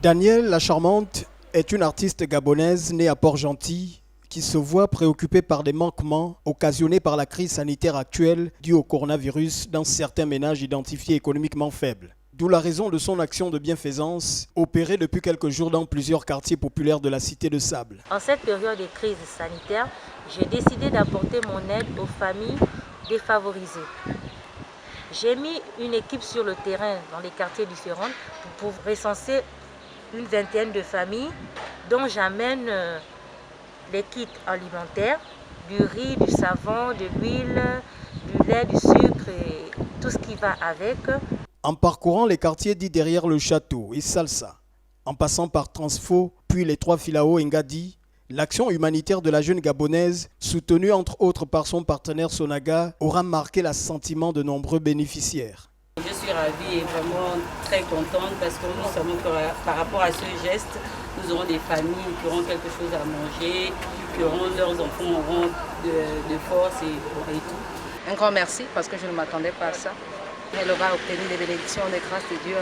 Danielle la Charmante est une artiste gabonaise née à Port-Gentil qui se voit préoccupée par des manquements occasionnés par la crise sanitaire actuelle due au coronavirus dans certains ménages identifiés économiquement faibles. D'où la raison de son action de bienfaisance opérée depuis quelques jours dans plusieurs quartiers populaires de la Cité de Sable. En cette période de crise sanitaire, j'ai décidé d'apporter mon aide aux familles défavorisées. J'ai mis une équipe sur le terrain dans les quartiers différents pour recenser une vingtaine de familles dont j'amène les kits alimentaires, du riz, du savon, de l'huile, du lait, du sucre et tout ce qui va avec. En parcourant les quartiers dits derrière le château et Salsa, en passant par Transfo, puis les 3 Filao et Ngadi, l'action humanitaire de la jeune Gabonaise, soutenue entre autres par son partenaire Sonaga, aura marqué l'assentiment de nombreux bénéficiaires. Je suis ravie et vraiment très contente parce que nous savons que par rapport à ce geste, nous aurons des familles qui auront quelque chose à manger, leurs enfants auront de force et tout. Un grand merci parce que je ne m'attendais pas à ça. Elle aura obtenu des bénédictions, des grâces de Dieu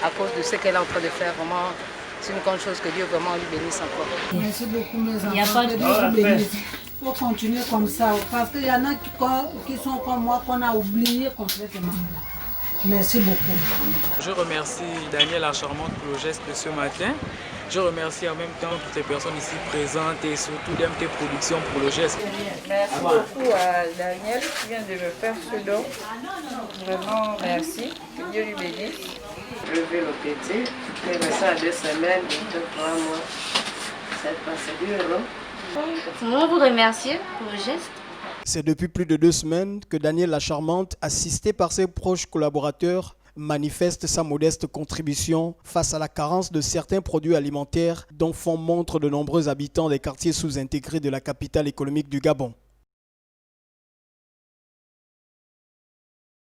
à cause de ce qu'elle est en train de faire. Vraiment, c'est une grande chose que Dieu vraiment lui bénisse encore. Merci beaucoup mes enfants, que Dieu vous bénisse. Il faut continuer comme ça parce qu'il y en a qui sont comme moi qu'on a oublié complètement. Merci beaucoup. Je remercie Danielle la Charmante pour le geste de ce matin. Je remercie en même temps toutes les personnes ici présentes et surtout d'MT Productions pour le geste. Merci beaucoup à Daniel qui vient de me faire ce don. Vraiment merci. Que Dieu lui bénisse. Lever le petit, faire ça à 2 semaines, 3 mois. C'est passé dur. Comment vous remercier pour le geste? C'est depuis plus de 2 semaines que Danielle la Charmante, assistée par ses proches collaborateurs, manifeste sa modeste contribution face à la carence de certains produits alimentaires dont font montre de nombreux habitants des quartiers sous-intégrés de la capitale économique du Gabon.